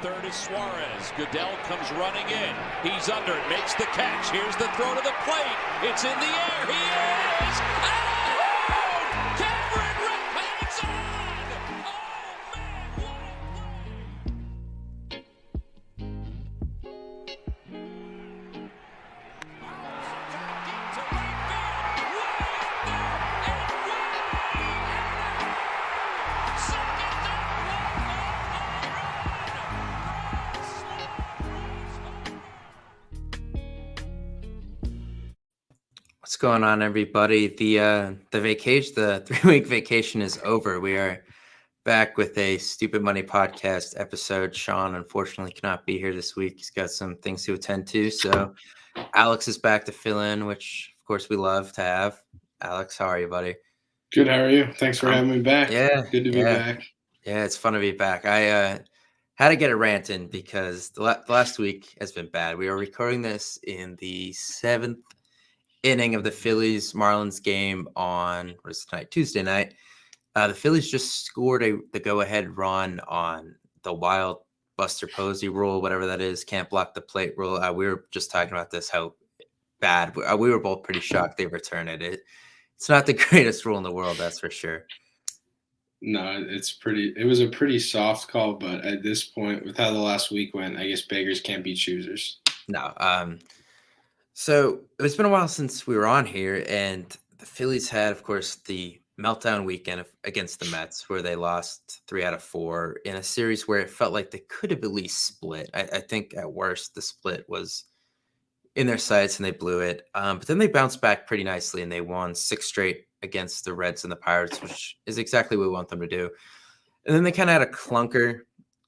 third is Suarez. Goodell comes running in. He's under it, makes the catch. Here's the throw to the plate. It's in the air. He is out! Cameron Rick hangs on! Oh, man, what a play! Deep to right field. Way up there and way second What's going on, everybody? The vacation, the 3-week vacation is over. We are back with a Stupid Money podcast episode. Sean unfortunately cannot be here this week. He's got some things to attend to. So Alex is back to fill in, which of course we love to have. Alex, how are you, buddy? Good. How are you? Thanks for having me back. Yeah, Good to be back. Yeah, it's fun to be back. I had to get a rant in because the last week has been bad. We are recording this in the 7th inning of the Phillies Marlins game on what is tonight, Tuesday night. The Phillies just scored the go-ahead run on the wild Buster Posey rule, whatever that is, can't block the plate rule. We were just talking about this, how bad we were both pretty shocked they returned it. It's not the greatest rule in the world, that's for sure. No, it was a pretty soft call, but at this point, with how the last week went, I guess beggars can't be choosers. No. So it's been a while since we were on here, and the Phillies had, of course, the meltdown weekend against the Mets, where they lost 3 out of 4 in a series where it felt like they could have at least split. I think at worst the split was in their sights and they blew it. But then they bounced back pretty nicely and they won 6 straight against the Reds and the Pirates, which is exactly what we want them to do. And then they kind of had a clunker.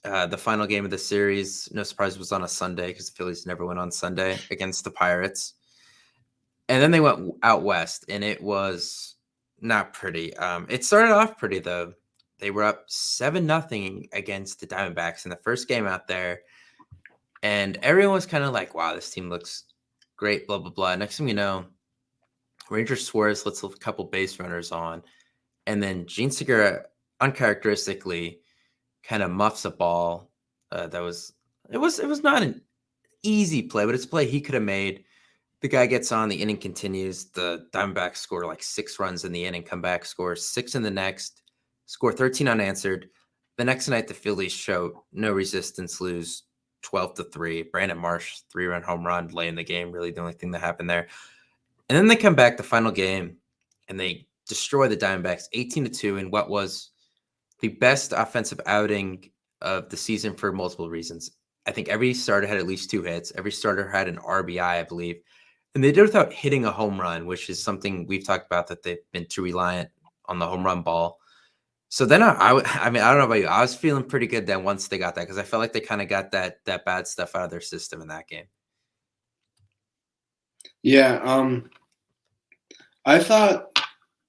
The final game of the series, no surprise, was on a Sunday because the Phillies never went on Sunday against the Pirates. And then they went out west, and it was not pretty. It started off pretty, though. They were up 7-0 against the Diamondbacks in the first game out there. And everyone was kind of like, wow, this team looks great, blah, blah, blah. Next thing you know, Ranger Suarez lets a couple base runners on. And then Gene Segura, uncharacteristically, kind of muffs a ball. It was not an easy play, but it's a play he could have made. The guy gets on, the inning continues. The Diamondbacks score like 6 runs in the inning, come back, score 6 in the next, score 13 unanswered. The next night, the Phillies show no resistance, lose 12-3. Brandon Marsh, 3-run home run, late in the game, really the only thing that happened there. And then they come back the final game, and they destroy the Diamondbacks 18-2 in what was the best offensive outing of the season for multiple reasons. I think every starter had at least 2 hits. Every starter had an RBI, I believe. And they did it without hitting a home run, which is something we've talked about, that they've been too reliant on the home run ball. So then I mean, I don't know about you. I was feeling pretty good then once they got that, because I felt like they kind of got that bad stuff out of their system in that game. Yeah, I thought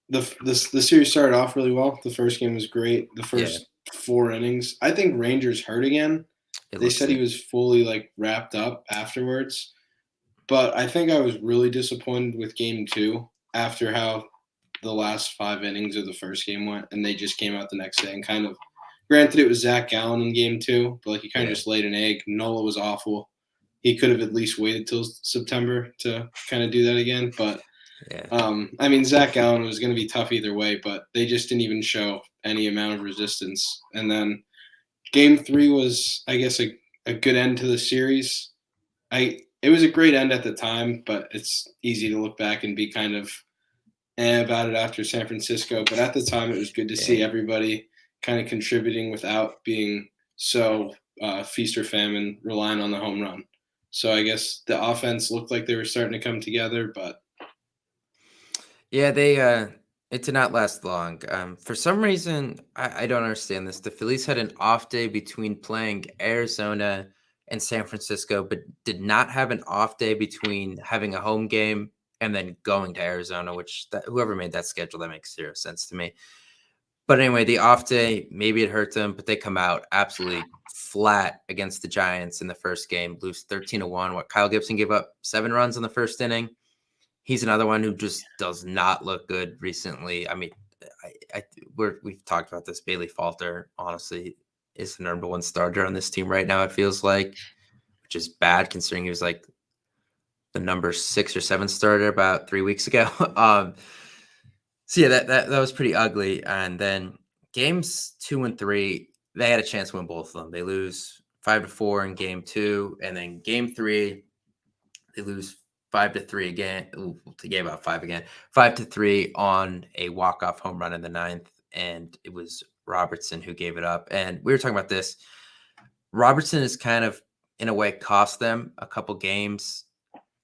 the series started off really well. The first game was great. The first 4 innings. I think Rangers hurt again. They said he was fully wrapped up afterwards. But I think I was really disappointed with game 2 after how the last 5 innings of the first game went, and they just came out the next day and kind of, granted it was Zach Gallen in game 2, but he kind of just laid an egg. Nola was awful. He could have at least waited till September to kind of do that again. But I mean, Zach Gallen was going to be tough either way, but they just didn't even show any amount of resistance. And then game 3 was, I guess, a good end to the series. It was a great end at the time, but it's easy to look back and be kind of about it after San Francisco. But at the time, it was good to see everybody kind of contributing without being so feast or famine, relying on the home run. So I guess the offense looked like they were starting to come together, but yeah, it did not last long. For some reason, I don't understand this. The Phillies had an off day between playing Arizona and San Francisco, but did not have an off day between having a home game and then going to Arizona, which whoever made that schedule, that makes 0 sense to me. But anyway, the off day, maybe it hurt them, but they come out absolutely flat against the Giants in the first game, lose 13-1. Kyle Gibson gave up 7 runs in the first inning. He's another one who just does not look good recently. I mean, we've talked about this. Bailey Falter, honestly, is the number one starter on this team right now, it feels like, which is bad considering he was like the number 6 or 7 starter about 3 weeks ago. So yeah, that was pretty ugly. And then games 2 and 3, they had a chance to win both of them. They lose 5-4 in game 2, and then game 3, they lose 5-3 again. Ooh, they gave out 5 again. 5-3 on a walk-off home run in the 9th, and it was Robertson who gave it up. And we were talking about this. Robertson has kind of, in a way, cost them a couple games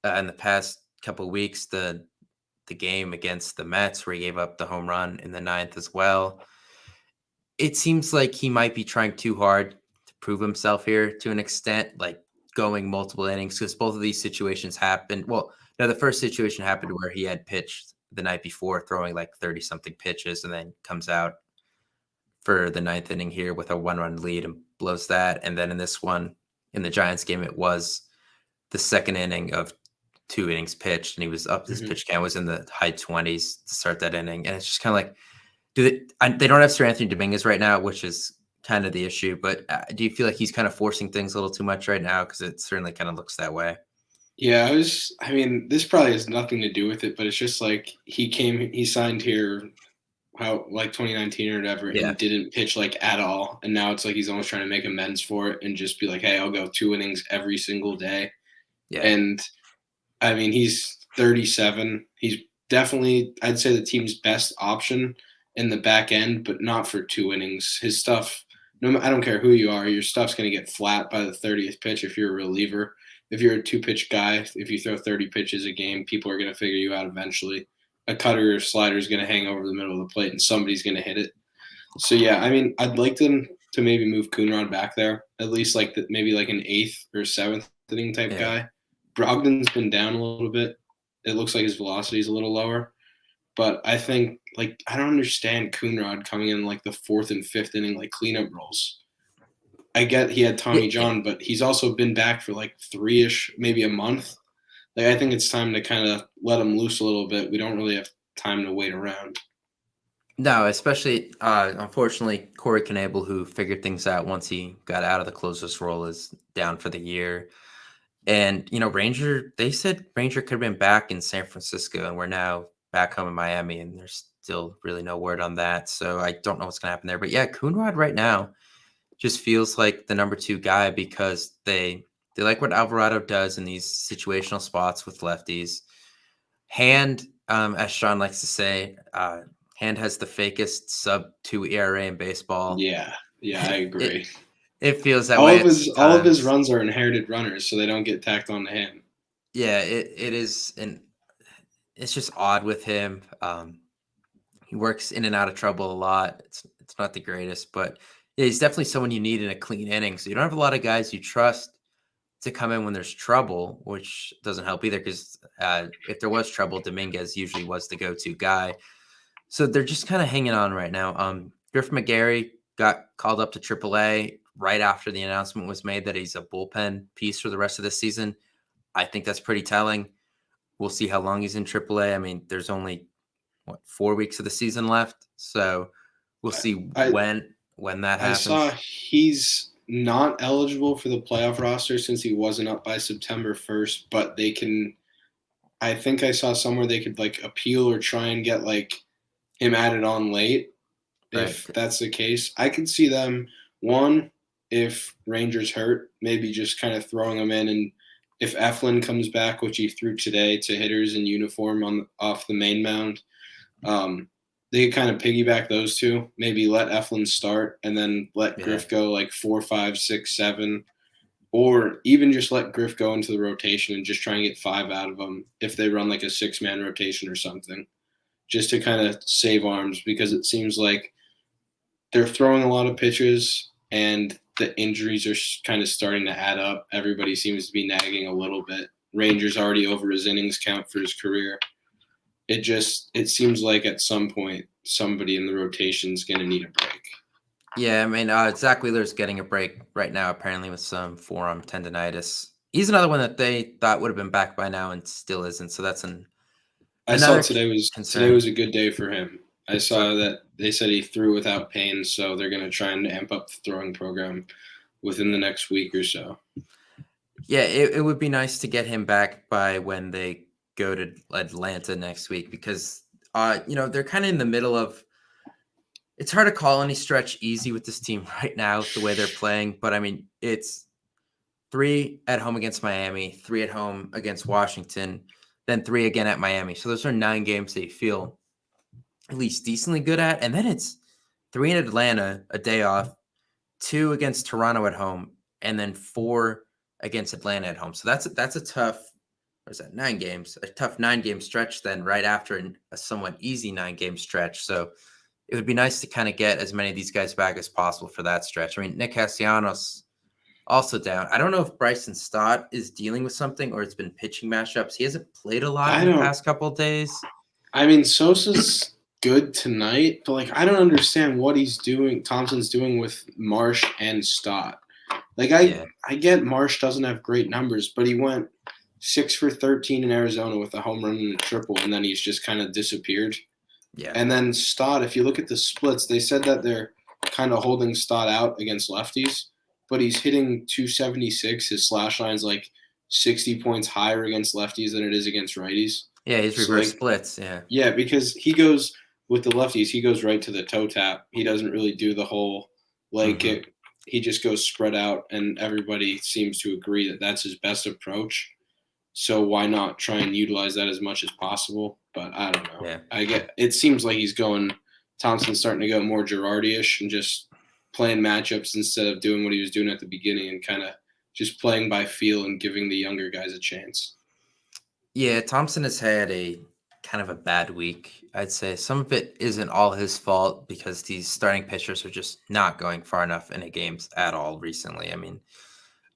in the past couple of weeks. The game against the Mets where he gave up the home run in the 9th as well. It seems like he might be trying too hard to prove himself here to an extent, like going multiple innings, because both of these situations happened. Well, no, the first situation happened where he had pitched the night before, throwing like 30-something pitches, and then comes out for the 9th inning here with a 1-run lead and blows that. And then in this one, in the Giants game, it was the second inning of 2 innings pitched, and he was up. His pitch count was in the high 20s to start that inning, and it's just kind of like, they don't have Sir Anthony Dominguez right now, which is kind of the issue. But do you feel like he's kind of forcing things a little too much right now? Because it certainly kind of looks that way. Yeah, I mean, this probably has nothing to do with it, but it's just like he signed here, like 2019 or whatever, and didn't pitch like at all, and now it's like he's almost trying to make amends for it and just be like, hey, I'll go 2 innings every single day. Yeah, and I mean, he's 37. He's definitely, I'd say, the team's best option in the back end, but not for 2 innings. His stuff, I don't care who you are, your stuff's going to get flat by the 30th pitch if you're a reliever. If you're a 2-pitch guy, if you throw 30 pitches a game, people are going to figure you out eventually. A cutter or slider is going to hang over the middle of the plate, and somebody's going to hit it. So, yeah, I mean, I'd like them to maybe move Coonrod back there, at least like maybe like an 8th or 7th inning type guy. Brogdon's been down a little bit. It looks like his velocity is a little lower. But I think, like, I don't understand Coonrod coming in like the 4th and 5th inning, like cleanup roles. I get he had Tommy John, but he's also been back for like 3-ish, maybe a month. Like, I think it's time to kind of let him loose a little bit. We don't really have time to wait around. No, especially, unfortunately, Corey Knebel, who figured things out once he got out of the closer's role, is down for the year. And, they said Ranger could have been back in San Francisco, and we're now back home in Miami, and there's still really no word on that. So I don't know what's going to happen there. But yeah, Coonrod right now just feels like the number 2 guy because they like what Alvarado does in these situational spots with lefties. Hand, as Sean likes to say, Hand has the fakest sub-2 ERA in baseball. Yeah, I agree. It feels that all way. All of his runs are inherited runners, so they don't get tacked on to him. Yeah, it is, and it's just odd with him. He works in and out of trouble a lot. It's not the greatest, but yeah, he's definitely someone you need in a clean inning. So you don't have a lot of guys you trust to come in when there's trouble, which doesn't help either because if there was trouble, Dominguez usually was the go-to guy. So they're just kind of hanging on right now. Griff McGarry got called up to AAA right after the announcement was made that he's a bullpen piece for the rest of the season. I think that's pretty telling. We'll see how long he's in AAA. I mean, there's only 4 weeks of the season left, so we'll see when that happens. I saw he's not eligible for the playoff roster since he wasn't up by September 1st, but they can. I think I saw somewhere they could like appeal or try and get like him added on late. If that's the case, I could see them if Rangers hurt, maybe just kind of throwing him in, and if Eflin comes back, which he threw today to hitters in uniform off the main mound, they could kind of piggyback those two. Maybe let Eflin start and then let Griff go like 4, 5, 6, 7, or even just let Griff go into the rotation and just try and get 5 out of them if they run like a 6-man rotation or something, just to kind of save arms because it seems like they're throwing a lot of pitches and the injuries are kind of starting to add up. Everybody seems to be nagging a little bit. Rangers already over his innings count for his career. It seems like at some point somebody in the rotation is going to need a break. Yeah, I mean, Zach Wheeler's getting a break right now, apparently with some forearm tendonitis. He's another one that they thought would have been back by now and still isn't. So that's I saw today was a good day for him. I saw that they said he threw without pain, so they're going to try and amp up the throwing program within the next week or so. Yeah, it would be nice to get him back by when they go to Atlanta next week because, they're kind of in the middle of. It's hard to call any stretch easy with this team right now, the way they're playing. But I mean, it's 3 at home against Miami, 3 at home against Washington, then 3 again at Miami. So those are 9 games that you feel at least decently good at. And then it's 3 in Atlanta, a day off, 2 against Toronto at home, and then 4 against Atlanta at home. So that's a tough, what is that, 9 games, a tough 9-game stretch then right after a somewhat easy 9-game stretch. So it would be nice to kind of get as many of these guys back as possible for that stretch. I mean, Nick Castellanos also down. I don't know if Bryson Stott is dealing with something or it's been pitching matchups. He hasn't played a lot in the past couple of days. I mean, Sosa's good tonight, but like I don't understand what he's doing. Thompson's doing with Marsh and Stott. Like I get Marsh doesn't have great numbers, but he went 6 for 13 in Arizona with a home run and a triple, and then he's just kind of disappeared. Yeah. And then Stott, if you look at the splits, they said that they're kind of holding Stott out against lefties, but he's hitting 276. His slash line's like 60 points higher against lefties than it is against righties. Yeah, he's reverse splits. Yeah. Yeah, because he goes with the lefties, he goes right to the toe tap. He doesn't really do the whole leg kick. He just goes spread out, and everybody seems to agree that that's his best approach. So why not try and utilize that as much as possible? But I don't know. Yeah. It seems like Thompson's starting to go more Girardi-ish and just playing matchups instead of doing what he was doing at the beginning and kind of just playing by feel and giving the younger guys a chance. Yeah, Thompson has had a kind of a bad week, I'd say. Some of it isn't all his fault because these starting pitchers are just not going far enough in the games at all recently. I mean,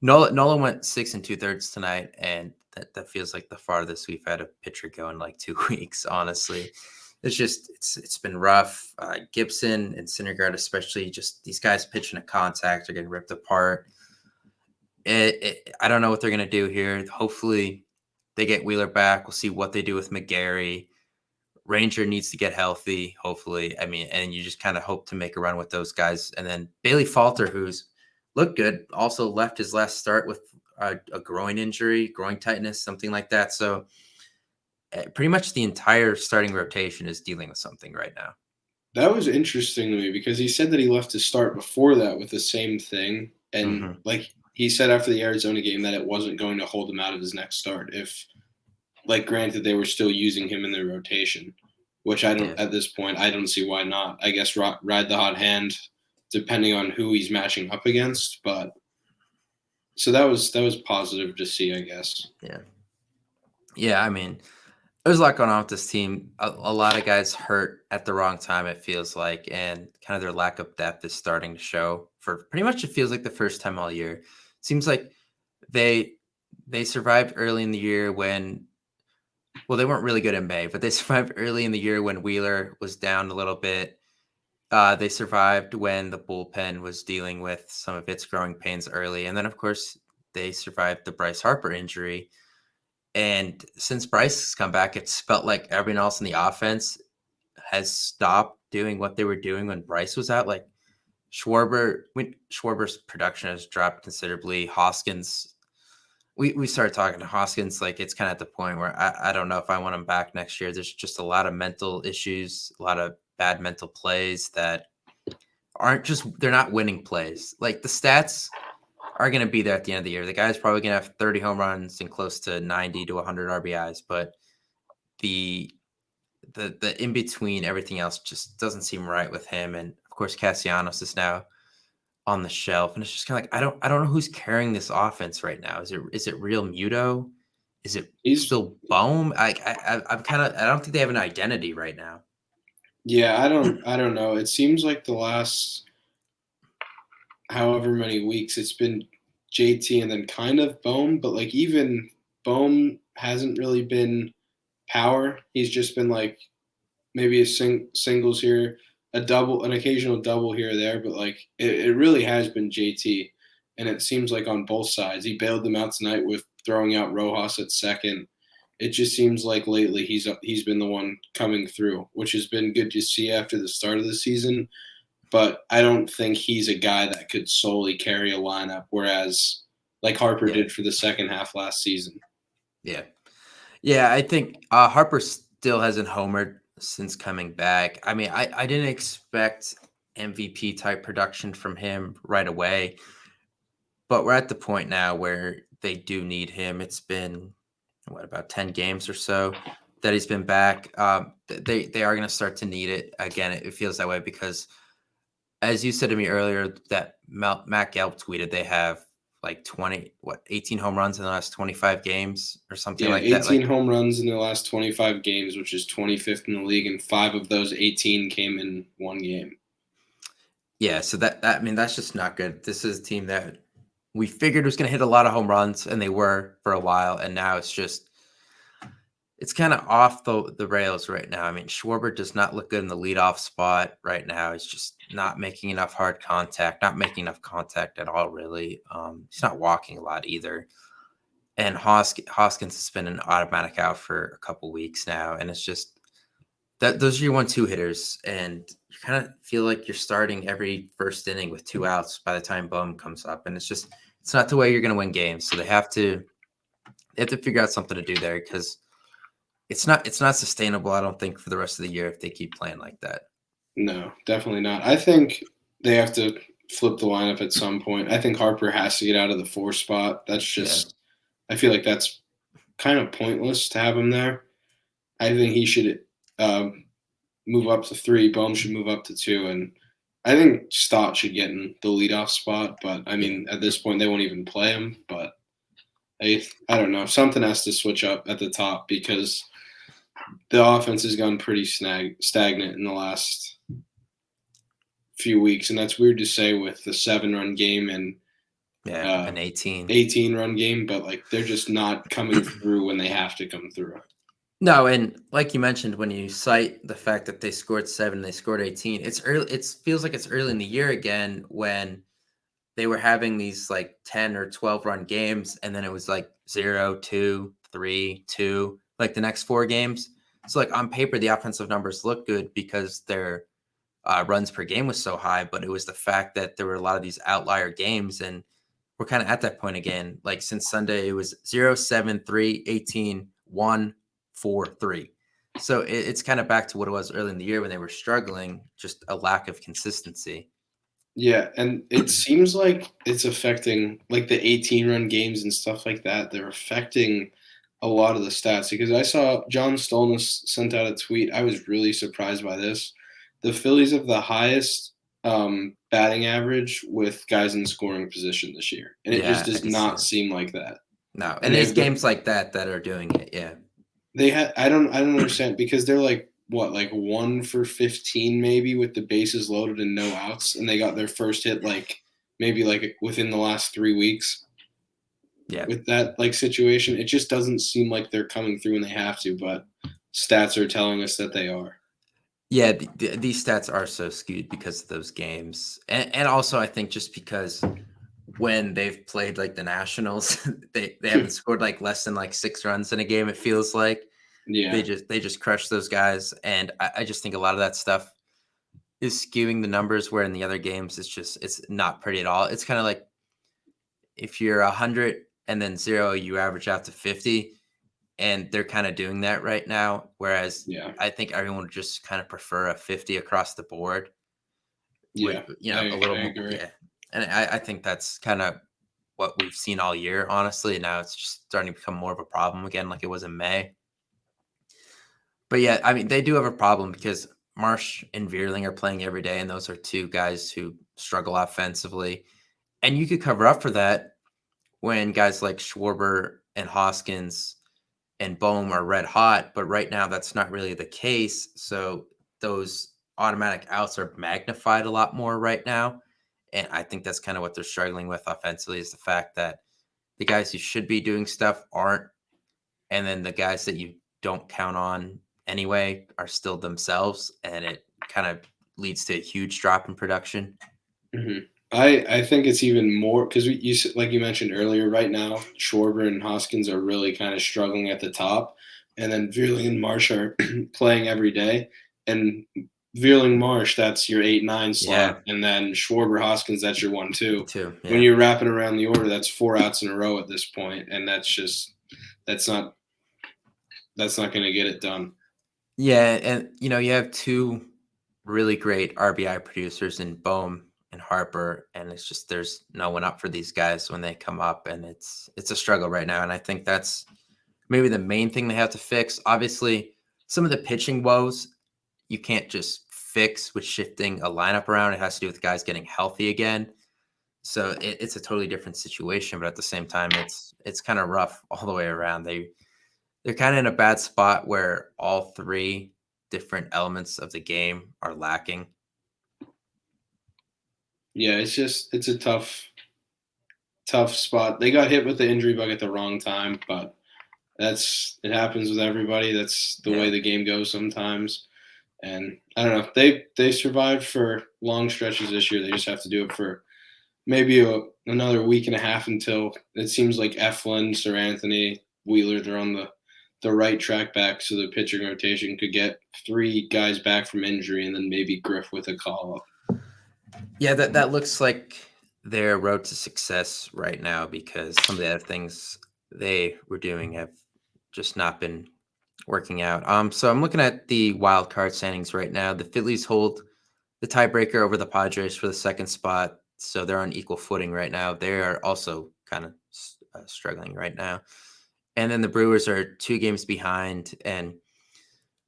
Nola went 6 2/3 tonight, and that feels like the farthest we've had a pitcher go in like 2 weeks, honestly. It's been rough. Gibson and Syndergaard, especially, just these guys pitching a contact are getting ripped apart. I don't know what they're going to do here. Hopefully they get Wheeler back. We'll see what they do with McGarry. Ranger needs to get healthy, hopefully. I mean, and you just kind of hope to make a run with those guys. And then Bailey Falter, who's looked good, also left his last start with a groin injury, groin tightness, something like that. So pretty much the entire starting rotation is dealing with something right now. That was interesting to me because he said that he left his start before that with the same thing. And like he said after the Arizona game that it wasn't going to hold him out of his next start if, like, granted they were still using him in their rotation, which at this point, I don't see why not. I guess ride the hot hand depending on who he's matching up against. But so that was positive to see, I guess. Yeah. Yeah, I mean, there's a lot going on with this team. A lot of guys hurt at the wrong time, it feels like, and kind of their lack of depth is starting to show for pretty much it feels like the first time all year. Seems like they survived early in the year when, well, they weren't really good in May, but they survived early in the year when Wheeler was down a little bit. They survived when the bullpen was dealing with some of its growing pains early. And then, of course, they survived the Bryce Harper injury. And since Bryce has come back, it's felt like everyone else in the offense has stopped doing what they were doing when Bryce was out. Like Schwarber's production has dropped considerably. Hoskins, we started talking to Hoskins, like it's kind of at the point where I don't know if I want him back next year. There's just a lot of mental issues, a lot of bad mental plays that they're not winning plays. Like the stats are going to be there at the end of the year. The guy's probably going to have 30 home runs and close to 90 to 100 RBIs, but the in between, everything else just doesn't seem right with him. And of course, Castellanos is now on the shelf, and it's just kind of like I don't know who's carrying this offense right now. Is it Real Muto? Is it still Bohm? I don't think they have an identity right now. Yeah, I don't know. It seems like the last however many weeks it's been JT and then kind of Bohm, but like even Bohm hasn't really been power. He's just been like maybe a singles here, an occasional double here or there, but like it really has been JT, and it seems like on both sides. He bailed them out tonight with throwing out Rojas at second, it just seems like lately he's been the one coming through, which has been good to see after the start of the season. But I don't think he's a guy that could solely carry a lineup, whereas like Harper did for the second half last season. Yeah. Yeah, I think Harper still hasn't homered since coming back. I mean, I didn't expect MVP type production from him right away, but we're at the point now where they do need him. It's been about 10 games or so that he's been back. They are going to start to need it again. It feels that way because, as you said to me earlier, that Matt Gelb tweeted they have like 18 home runs in the last 25 games or something like that. 18 home runs in the last 25 games, which is 25th in the league, and 5 of those 18 came in one game. Yeah, so I mean, that's just not good. This is a team that we figured was going to hit a lot of home runs, and they were for a while, and now it's kind of off the rails right now. I mean, Schwarber does not look good in the leadoff spot right now. He's just not making enough hard contact, not making enough contact at all, really. He's not walking a lot either. And Hoskins has been an automatic out for a couple weeks now, and it's just that those are your 1-2 hitters, and you kind of feel like you're starting every first inning with 2 outs by the time Bohm comes up, and it's not the way you're going to win games. So they have to figure out something to do there because it's not sustainable, I don't think, for the rest of the year if they keep playing like that. No, definitely not. I think they have to flip the lineup at some point. I think Harper has to get out of the 4 spot. That's just I feel like that's kind of pointless to have him there. I think he should move up to 3. Bohm should move up to 2, and I think Stott should get in the leadoff spot. But I mean, at this point, they won't even play him. But I don't know. Something has to switch up at the top because the offense has gone pretty stagnant in the last few weeks, and that's weird to say with the 7-run game and an 18-run game, but like they're just not coming through when they have to come through. No, and like you mentioned, when you cite the fact that they scored 7, they scored 18, it's early. It feels like it's early in the year again when they were having these like 10 or 12-run games, and then it was like 0, 2, 3, 2, like the next 4 games. So like on paper, the offensive numbers look good because their runs per game was so high, but it was the fact that there were a lot of these outlier games, and we're kind of at that point again. Like since Sunday, it was 0, 7, 3, 18, 1, 4, 3. So it's kind of back to what it was early in the year when they were struggling, just a lack of consistency. Yeah, and it seems like it's affecting like the 18-run games and stuff like that. They're affecting a lot of the stats because I saw John Stolnis sent out a tweet. I was really surprised by this. The Phillies have the highest batting average with guys in scoring position this year, and it just does not seem like that. No, and there's games like that are doing it. Yeah, they had. I don't understand because they're like what, like 1 for 15 maybe with the bases loaded and no outs, and they got their first hit like maybe like within the last 3 weeks. Yeah, with that like situation, it just doesn't seem like they're coming through when they have to, but stats are telling us that they are. Yeah, these stats are so skewed because of those games, and also I think just because when they've played like the Nationals, they haven't scored like less than like 6 runs in a game. It feels like they just crush those guys, and I just think a lot of that stuff is skewing the numbers. Where in the other games, it's not pretty at all. It's kind of like if you're 100 and then 0, you average out to 50. And they're kind of doing that right now. Whereas I think everyone would just kind of prefer a 50 across the board. Yeah. With, a little more. Yeah. And I think that's kind of what we've seen all year, honestly. Now it's just starting to become more of a problem again, like it was in May. But yeah, I mean, they do have a problem because Marsh and Veerling are playing every day. And those are 2 guys who struggle offensively. And you could cover up for that when guys like Schwarber and Hoskins and Bohm are red hot, but right now that's not really the case. So those automatic outs are magnified a lot more right now. And I think that's kind of what they're struggling with offensively is the fact that the guys who should be doing stuff aren't. And then the guys that you don't count on anyway are still themselves. And it kind of leads to a huge drop in production. Mm-hmm. I think it's even more because like you mentioned earlier, right now, Schwarber and Hoskins are really kind of struggling at the top. and then Vierling and Marsh are playing every day. And Vierling Marsh, that's your 8-9 slot, and then Schwarber Hoskins, that's your 1-2. Yeah. When you're wrapping around the order, that's 4 outs in a row at this point, and that's not going to get it done. Yeah, and you have two really great RBI producers in Bohm and Harper, and it's just there's no one up for these guys when they come up, and it's a struggle right now. And I think that's maybe the main thing they have to fix. Obviously, some of the pitching woes you can't just fix with shifting a lineup around. It has to do with guys getting healthy again. So it's a totally different situation, but at the same time, it's kind of rough all the way around. They're kind of in a bad spot where all three different elements of the game are lacking. Yeah, it's a tough spot. They got hit with the injury bug at the wrong time, but it happens with everybody. That's the way the game goes sometimes. And I don't know. They survived for long stretches this year. They just have to do it for maybe another week and a half until it seems like Eflin, Sir Anthony, Wheeler, they're on the right track back, so the pitching rotation could get 3 guys back from injury, and then maybe Griff with a call up. Yeah, that looks like their road to success right now, because some of the other things they were doing have just not been working out. So I'm looking at the wild card standings right now. The Phillies hold the tiebreaker over the Padres for the second spot, so they're on equal footing right now. They are also kind of struggling right now. And then the Brewers are 2 games behind, and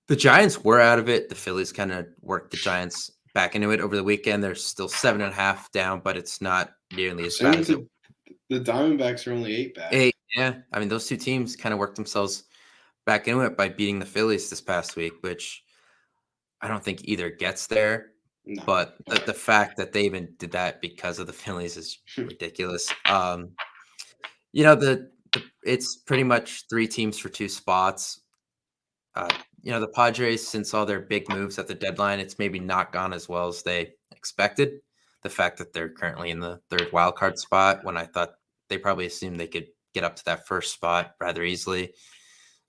the Giants were out of it. The Phillies kind of worked the Giants back into it over the weekend. They're still 7.5 down, but it's not nearly as bad as it. The Diamondbacks are only 8 back. 8, yeah. I mean, those 2 teams kind of worked themselves back into it by beating the Phillies this past week, which I don't think either gets there. No. But the fact that they even did that because of the Phillies is ridiculous. It's pretty much 3 teams for 2 spots. The Padres, since all their big moves at the deadline, it's maybe not gone as well as they expected. The fact that they're currently in the 3rd wild card spot, when I thought they probably assumed they could get up to that 1st spot rather easily.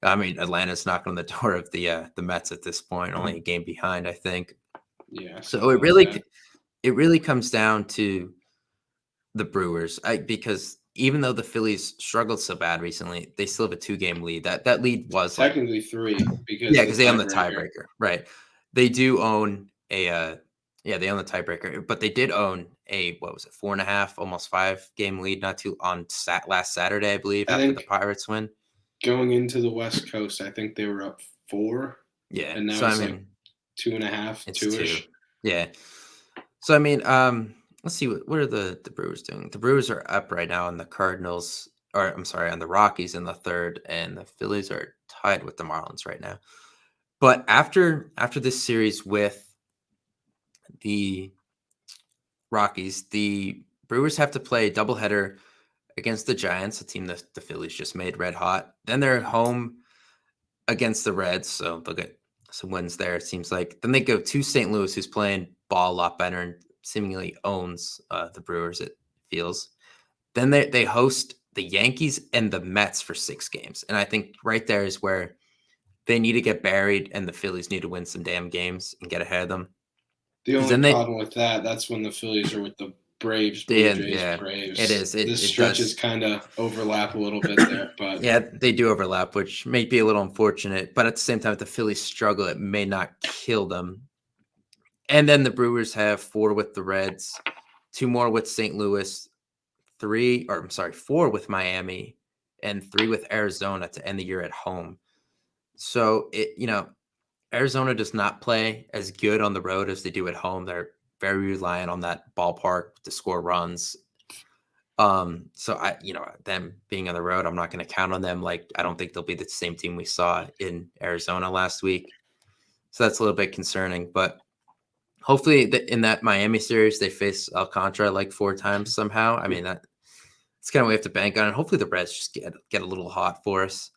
I mean, Atlanta's knocking on the door of the Mets at this point, only a game behind, I think. Yeah. So it really comes down to the Brewers, because even though the Phillies struggled so bad recently, they still have a 2-game lead. That lead was technically 3 because they own the tiebreaker, right? They do own they own the tiebreaker, but they did own a 4.5, almost 5-game lead last Saturday, I believe, after the Pirates win. Going into the West Coast, I think they were up 4. Yeah, and now it's like 2.5, 2-ish. Yeah. So I mean, let's see what are the Brewers doing. The Brewers are up right now on the Cardinals, or I'm sorry, on the Rockies in the 3rd, and the Phillies are tied with the Marlins right now. But after this series with the Rockies, the Brewers have to play a doubleheader against the Giants, a team that the Phillies just made red hot. Then they're home against the Reds, so they'll get some wins there, it seems like. Then they go to St. Louis, who's playing ball a lot better and seemingly owns the Brewers, it feels. Then they host the Yankees and the Mets for 6 games. And I think right there is where they need to get buried, and the Phillies need to win some damn games and get ahead of them. The only problem with that's when the Phillies are with the Braves, Blue Jays, Braves. It is. The stretches kind of overlap a little bit there, but yeah, they do overlap, which may be a little unfortunate. But at the same time, if the Phillies struggle, it may not kill them. And then the Brewers have 4 with the Reds, 2 more with St. Louis, 4 with Miami, and 3 with Arizona to end the year at home. So Arizona does not play as good on the road as they do at home. They're very reliant on that ballpark to score runs. So them being on the road, I'm not going to count on them. Like, I don't think they'll be the same team we saw in Arizona last week. So that's a little bit concerning, but hopefully in that Miami series, they face Alcantara like 4 times somehow. I mean, that's kind of what we have to bank on. And hopefully the Reds just get a little hot for us.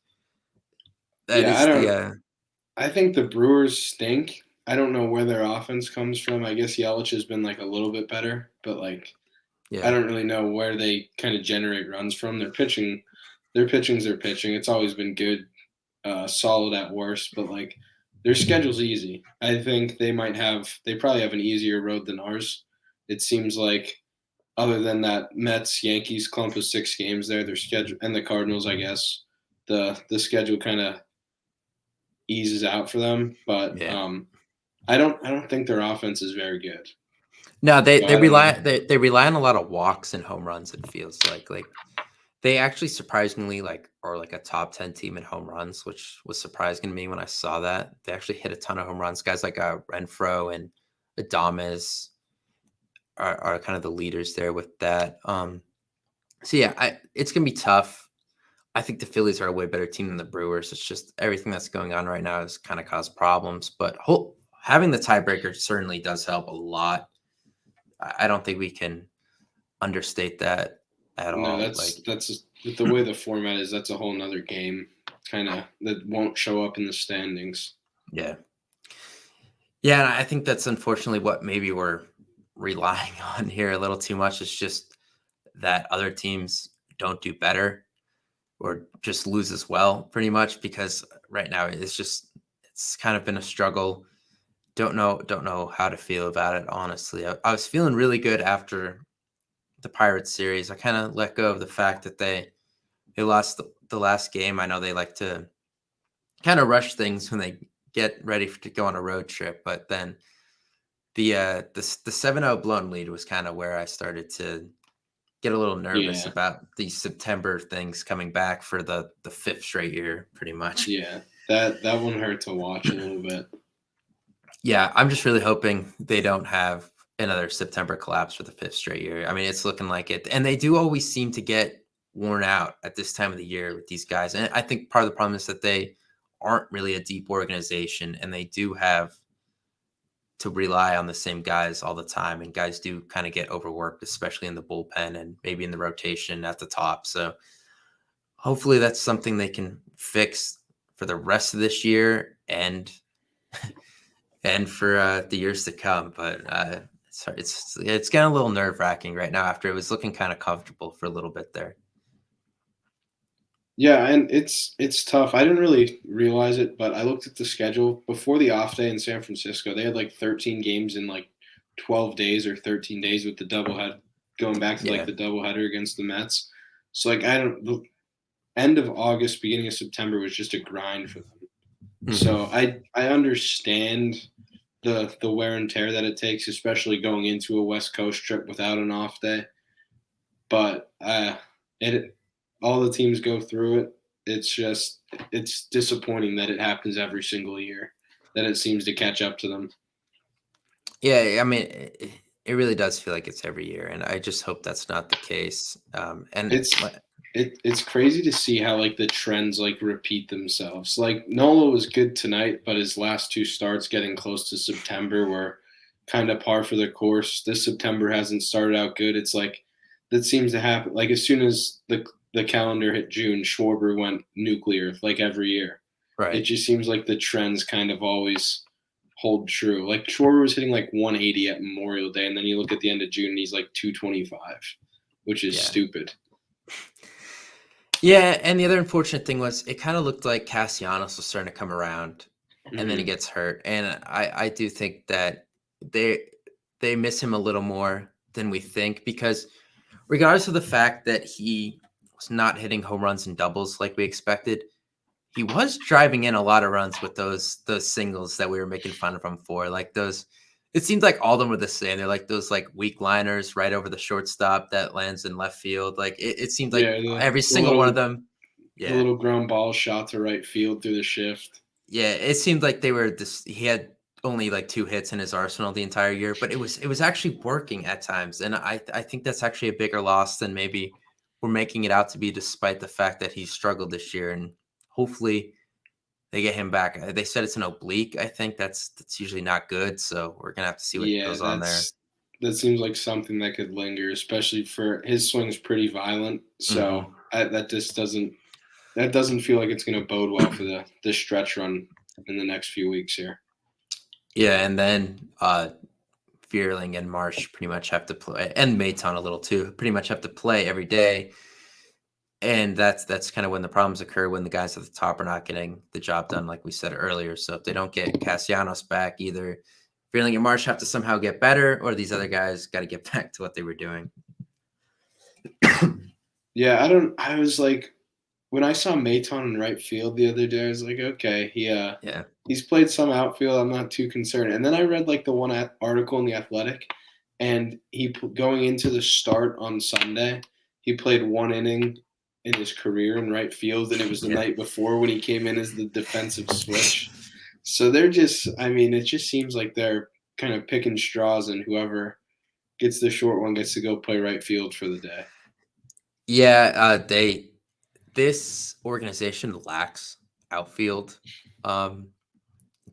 I think the Brewers stink. I don't know where their offense comes from. I guess Yelich has been like a little bit better, but I don't really know where they kind of generate runs from. Their pitching's their pitching. It's always been good. solid at worst, but like their schedule's easy. I think they probably have an easier road than ours. It seems like other than that Mets Yankees clump of 6 games there, their schedule and the Cardinals, I guess the schedule kind of eases out for them. But Yeah. I don't think their offense is very good. No, So I don't know. they rely on a lot of walks and home runs. It feels like they actually surprisingly are like a top 10 team in home runs, which was surprising to me when I saw that. They actually hit a ton of home runs. Guys like Renfro and Adames are kind of the leaders there with that. So yeah, it's gonna be tough. I think the Phillies are a way better team than the Brewers. It's just everything that's going on right now has kind of caused problems. But having the tiebreaker certainly does help a lot. I don't think we can understate that at No, all. that's just, with the way the format is. That's a whole nother game, kind of that won't show up in the standings. Yeah. Yeah, and I think that's unfortunately what maybe we're relying on here a little too much. Is just that other teams don't do better or just lose as well, pretty much, because right now it's kind of been a struggle. Don't know how to feel about it, honestly. I was feeling really good after the Pirates series. I kind of let go of the fact that they lost the last game. I know they like to kind of rush things when they get ready to go on a road trip, but then the 7-0 blown lead was kind of where I started to get a little nervous Yeah, about these September things coming back for the fifth straight year, pretty much. yeah. That one hurt to watch a little bit. Yeah, I'm just really hoping they don't have another September collapse for the fifth straight year. I mean, it's looking like it, and they do always seem to get worn out at this time of the year with these guys. And I think part of the problem is that they aren't really a deep organization, and they do have to rely on the same guys all the time, and guys do kind of get overworked, especially in the bullpen and maybe in the rotation at the top. So hopefully that's something they can fix for the rest of this year and for the years to come. But it's getting a little nerve wracking right now after it was looking kind of comfortable for a little bit there. Yeah, and it's tough. I didn't really realize it, but I looked at the schedule before the off day in San Francisco. They had like 13 games in like 12 days or 13 days with the doublehead, going back to like Yeah. the doubleheader against the Mets. So like the end of August, beginning of September was just a grind for them. So I understand the wear and tear that it takes, especially going into a West Coast trip without an off day. But it all the teams go through it. It's disappointing that it happens every single year, that it seems to catch up to them. Yeah, I mean, it really does feel like it's every year, and I just hope that's not the case. And It's crazy to see how like the trends like repeat themselves. Like Nola was good tonight, but his last 2 starts getting close to September were kind of par for the course. This September hasn't started out good. It's like that seems to happen. Like as soon as the calendar hit June, Schwarber went nuclear like every year. It right. just seems like the trends kind of always hold true. Like Schwarber was hitting like 180 at Memorial Day, and then you look at the end of June and he's like 225, which is Yeah. stupid. Yeah, and the other unfortunate thing was it kind of looked like Castellanos was starting to come around, and then he gets hurt. And I do think that they miss him a little more than we think, because regardless of the fact that he was not hitting home runs and doubles like we expected, he was driving in a lot of runs with those singles that we were making fun of him for. Like those, it seemed like all of them were the same. They're like those like weak liners right over the shortstop that lands in left field. Like it seemed like Yeah, every single one of them. the Yeah. little ground ball shot to right field through the shift. Yeah. It seemed like they were this, he had only like 2 hits in his arsenal the entire year, but it was actually working at times. And I think that's actually a bigger loss than maybe we're making it out to be, despite the fact that he's struggled this year. And hopefully they get him back. They said it's an oblique. I think that's usually not good. So we're gonna have to see what Yeah, goes on there. that seems like something that could linger, especially for his swing's pretty violent. So Mhm. that doesn't feel like it's going to bode well for the stretch run in the next few weeks here. Yeah, and then Vierling and Marsh pretty much have to play, and Maton a little too. Pretty much have to play every day. And that's kind of when the problems occur, when the guys at the top are not getting the job done, like we said earlier. So if they don't get Castellanos back, either Freeling and Marsh have to somehow get better, or these other guys got to get back to what they were doing. Yeah, I was like, when I saw Maton in right field the other day, I was like, okay, he's played some outfield. I'm not too concerned. And then I read like the one article in the Athletic, and going into the start on Sunday, he played 1 inning in his career in right field, and it was the night before when he came in as the defensive switch. So they're just, I mean, it just seems like they're kind of picking straws, and whoever gets the short one gets to go play right field for the day. Yeah, this organization lacks outfield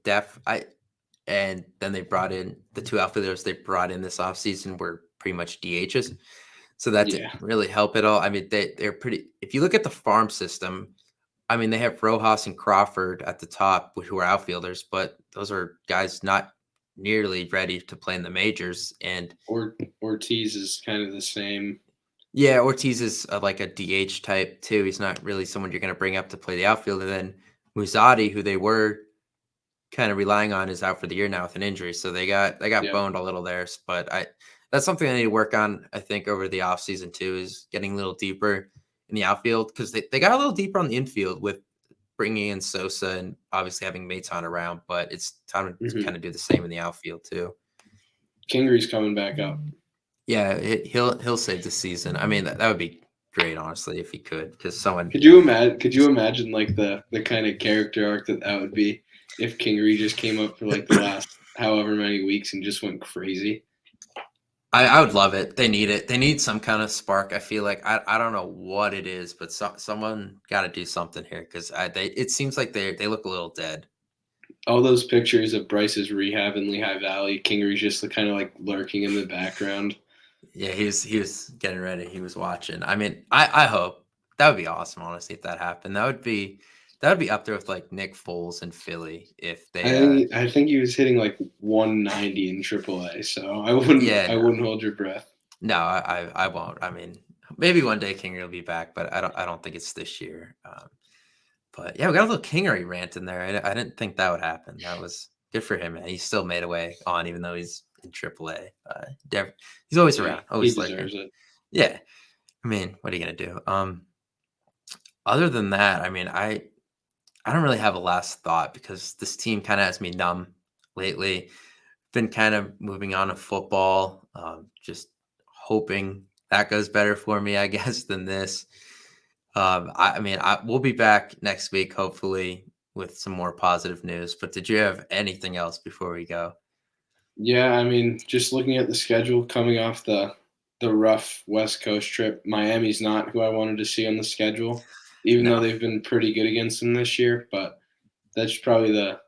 depth. And then they brought in the 2 outfielders they brought in this offseason were pretty much DHs. So that didn't really help at all. I mean, they're pretty, if you look at the farm system, I mean, they have Rojas and Crawford at the top, who are outfielders, but those are guys not nearly ready to play in the majors. And Ortiz is kind of the same. Yeah, Ortiz is like a DH type too. He's not really someone you're going to bring up to play the outfield. And then Muzadi, who they were kind of relying on, is out for the year now with an injury. So they got boned a little there. But that's something I need to work on, I think, over the offseason too, is getting a little deeper in the outfield, because they got a little deeper on the infield with bringing in Sosa and obviously having Maton around. But it's time to kind of do the same in the outfield too. Kingery's coming back up. Yeah, he'll save the season. I mean, that would be great, honestly, if he could, because someone. Could you imagine like the kind of character arc that would be if Kingery just came up for like the last however many weeks and just went crazy? I would love it. They need it. They need some kind of spark. I feel like I don't know what it is, but someone got to do something here, because it seems like they look a little dead. All those pictures of Bryce's rehab in Lehigh Valley, Kingery's just kind of like lurking in the background. Yeah, he was getting ready. He was watching. I mean, I hope that would be awesome. Honestly, if that happened, that would be up there with like Nick Foles and Philly. If they, I think he was hitting like 190 in AAA. So I wouldn't hold your breath. No, I won't. I mean, maybe one day Kingery will be back, but I don't think it's this year. But yeah, we got a little Kingery rant in there. I didn't think that would happen. That was good for him, man. He still made a way on, even though he's in AAA. He's always around. Always he deserves it. Yeah. I mean, what are you gonna do? Other than that, I mean, I don't really have a last thought, because this team kind of has me numb lately. Been kind of moving on to football. Just hoping that goes better for me, I guess, than this. I mean, we'll be back next week, hopefully, with some more positive news. But did you have anything else before we go? Yeah, I mean, just looking at the schedule coming off the rough West Coast trip, Miami's not who I wanted to see on the schedule, even though they've been pretty good against them this year. But that's probably the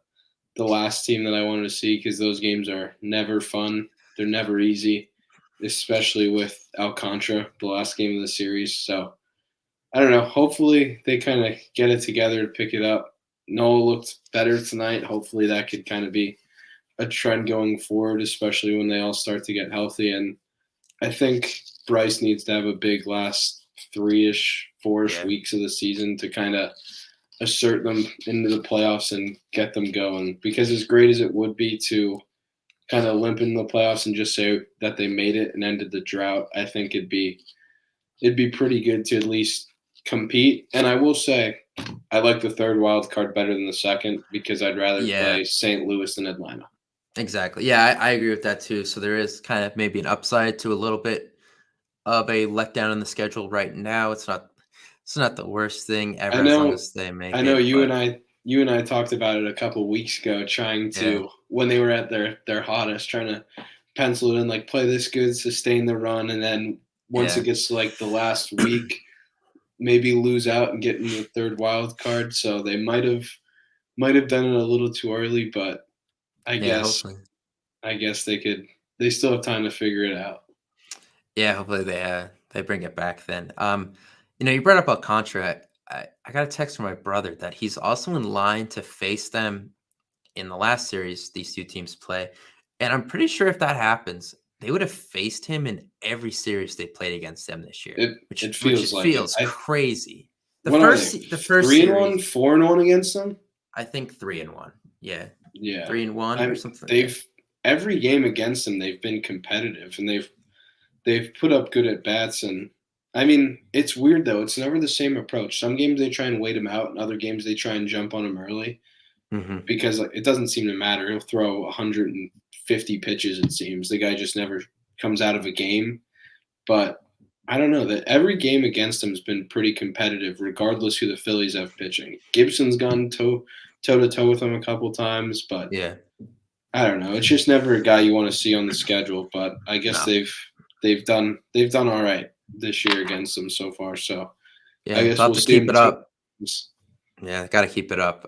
last team that I wanted to see, because those games are never fun. They're never easy, especially with Alcantara, the last game of the series. So I don't know. Hopefully they kind of get it together to pick it up. Noah looked better tonight. Hopefully that could kind of be a trend going forward, especially when they all start to get healthy. And I think Bryce needs to have a big last 3-ish, 4-ish weeks of the season to kind of assert them into the playoffs and get them going. Because as great as it would be to kind of limp in the playoffs and just say that they made it and ended the drought, I think it'd be pretty good to at least compete. And I will say, I like the third wild card better than the second, because I'd rather play St. Louis than Atlanta. Exactly. Yeah, I agree with that too. So there is kind of maybe an upside to a little bit of a letdown in the schedule right now. It's not the worst thing ever, as long as they make it. I know you and I talked about it a couple of weeks ago, trying to, when they were at their hottest, trying to pencil it in, like play this good, sustain the run, and then once it gets to like the last week, maybe lose out and get in the third wild card. So they might have done it a little too early, but I guess they still have time to figure it out. Yeah, hopefully they bring it back then. You brought up Alcantara. I got a text from my brother that he's also in line to face them in the last series these two teams play. And I'm pretty sure if that happens, they would have faced him in every series they played against them this year, which feels like feels crazy. The what first are they, the first 3-1, series, 4-1 against them. I think 3-1. Yeah, Yeah, 3-1 or something. They've every game against them, they've been competitive and they've put up good at bats. And I mean, it's weird though. It's never the same approach. Some games they try and wait him out, and other games they try and jump on him early because it doesn't seem to matter. He'll throw 150 pitches. It seems the guy just never comes out of a game. But I don't know that every game against him has been pretty competitive, regardless who the Phillies have pitching. Gibson's gone toe to toe with him a couple times, but Yeah, I don't know. It's just never a guy you want to see on the schedule. But I guess no. they've done all right this year against them so far. So Yeah, I guess thought we'll to see keep it up. games. Yeah, got to keep it up.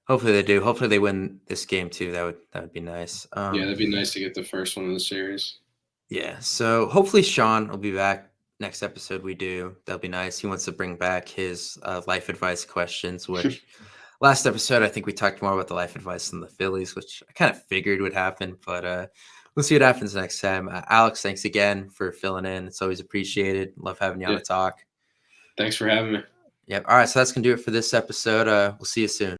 Hopefully they do. Hopefully they win this game too. That would be nice. Yeah, that'd be nice to get the first one of the series. Yeah. So hopefully Sean will be back next episode. We do. That'll be nice. He wants to bring back his life advice questions, which last episode I think we talked more about the life advice than the Phillies, which I kind of figured would happen. But we'll see what happens next time. Alex, thanks again for filling in. It's always appreciated. Love having you on to talk. Thanks for having me. Yep. All right. So that's going to do it for this episode. We'll see you soon.